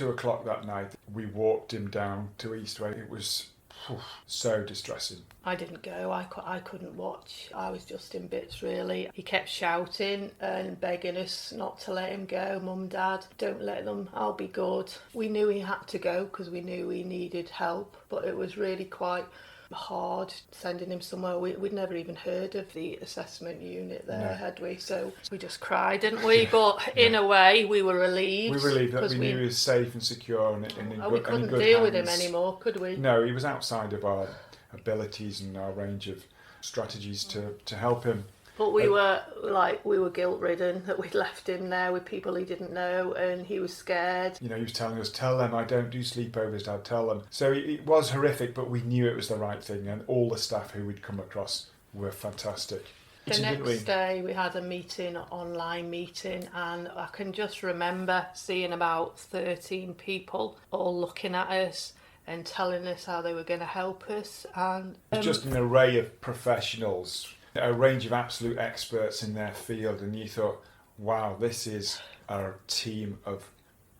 2:00 that night, we walked him down to Eastway. It was so distressing. I didn't go. I couldn't watch. I was just in bits, really. He kept shouting and begging us not to let him go. Mum, Dad, don't let them. I'll be good. We knew he had to go because we knew he needed help, but it was really quite hard sending him somewhere. We'd never even heard of the assessment unit there, had we? So we just cried, didn't we? But in a way, we were relieved. We were relieved that we knew he was safe and secure and in good, we couldn't good deal hands. with him anymore, could we? No, he was outside of our abilities and our range of strategies to help him. But we were guilt-ridden that we'd left him there with people he didn't know, and he was scared. You know, he was telling us, tell them I don't do sleepovers, Dad, tell them. So it was horrific, but we knew it was the right thing, and all the staff who we'd come across were fantastic. The next day we had a meeting, an online meeting, and I can just remember seeing about 13 people all looking at us and telling us how they were going to help us. And it was just an array of professionals, a range of absolute experts in their field, and you thought, wow, this is our team of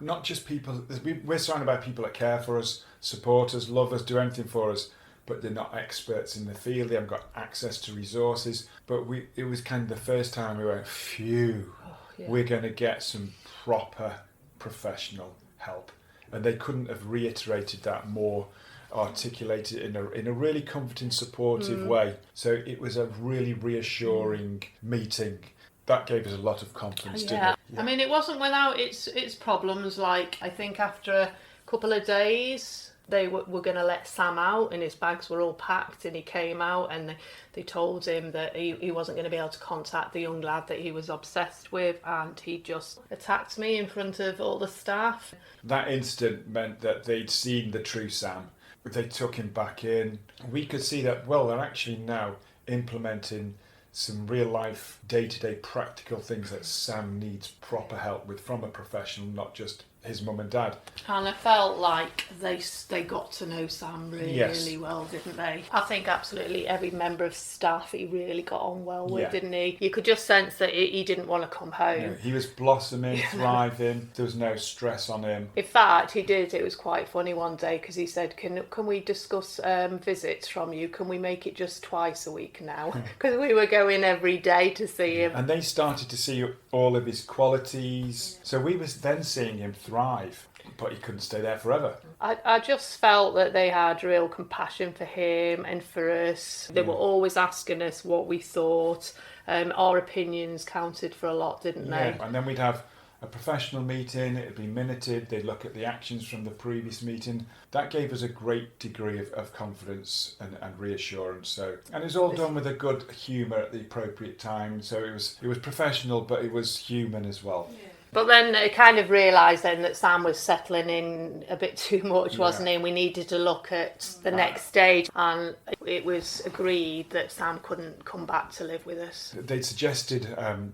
not just people. We're surrounded by people that care for us, support us, love us, do anything for us, but they're not experts in the field. They haven't got access to resources. But it was kind of the first time we went, phew, we're going to get some proper professional help. And they couldn't have reiterated that more, articulated in a really comforting, supportive way. So it was a really reassuring meeting. That gave us a lot of confidence, didn't it? Yeah. I mean, it wasn't without its problems. Like, I think after a couple of days, they were going to let Sam out, and his bags were all packed, and he came out, and they told him that he wasn't going to be able to contact the young lad that he was obsessed with, and he just attacked me in front of all the staff. That incident meant that they'd seen the true Sam. They took him back in. We could see that, well, they're actually now implementing some real life, day-to-day practical things that Sam needs proper help with from a professional, not just his mum and dad. And I felt like they got to know Sam really well, didn't they? I think absolutely every member of staff he really got on well with, didn't he? You could just sense that he didn't want to come home. No, he was blossoming, thriving. There was no stress on him. In fact, he did. It was quite funny one day because he said, can we discuss visits from you? Can we make it just twice a week now? Because we were going every day to see him. And they started to see all of his qualities. So we was then seeing him thrive, but he couldn't stay there forever. I just felt that they had real compassion for him and for us. They were always asking us what we thought. Our opinions counted for a lot, didn't they? And then we'd have a professional meeting, it'd be minuted, they'd look at the actions from the previous meeting. That gave us a great degree of confidence and reassurance. And it was all done with a good humour at the appropriate time. So it was professional, but it was human as well. Yeah. But then I kind of realised then that Sam was settling in a bit too much, wasn't he? And we needed to look at the next stage. And it was agreed that Sam couldn't come back to live with us. They'd suggested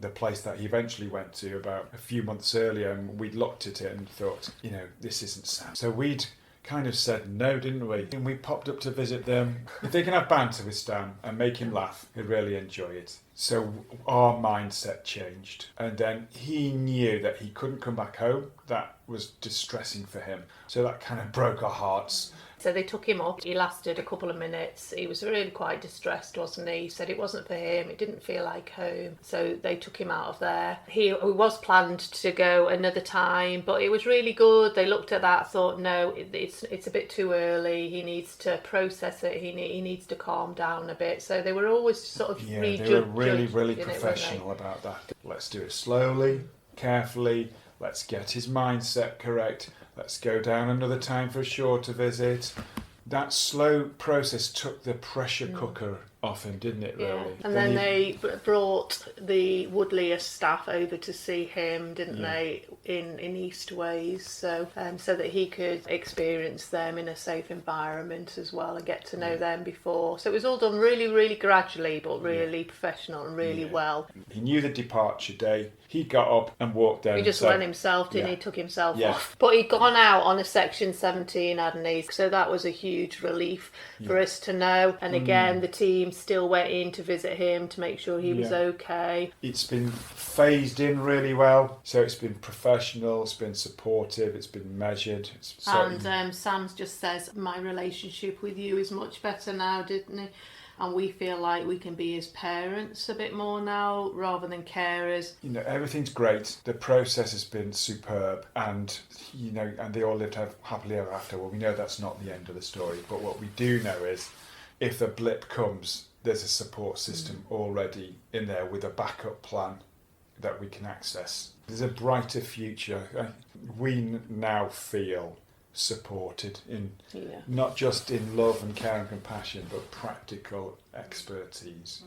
the place that he eventually went to about a few months earlier, and we'd looked at it and thought, this isn't Sam. So we'd kind of said no, didn't we? And we popped up to visit them. If they can have banter with Sam and make him laugh, he'd really enjoy it. So our mindset changed, and then he knew that he couldn't come back home. That was distressing for him. So that kind of broke our hearts. So they took him up. He lasted a couple of minutes. He was really quite distressed, wasn't he? He said it wasn't for him. It didn't feel like home. So they took him out of there. He was planned to go another time, but it was really good. They looked at that, thought, no, it's a bit too early. He needs to process it. He needs to calm down a bit. So they were always sort of they were really professional about that. Let's do it slowly, carefully. Let's get his mindset correct. Let's go down another time for a shorter visit. That slow process took the pressure cooker off him, didn't it, really? And then they brought the Woodley staff over to see him, didn't they, in Eastways, so that he could experience them in a safe environment as well and get to know them before. So it was all done really, really gradually, but really professional and really well. He knew the departure day. He got up and walked down. He just went himself, didn't he? He took himself off. But he'd gone out on a Section 17, hadn't he? So that was a huge relief for us to know. And again, the team still went in to visit him to make sure he was Yeah. okay. It's been phased in really well, so it's been professional, it's been supportive, it's been measured. And Sam's just says, my relationship with you is much better now, didn't he? And we feel like we can be his parents a bit more now rather than carers. Everything's great. The process has been superb, and and they all lived happily ever after. Well, we know that's not the end of the story, but what we do know is, if a blip comes, there's a support system already in there with a backup plan that we can access. There's a brighter future. We now feel supported in not just in love and care and compassion, but practical expertise.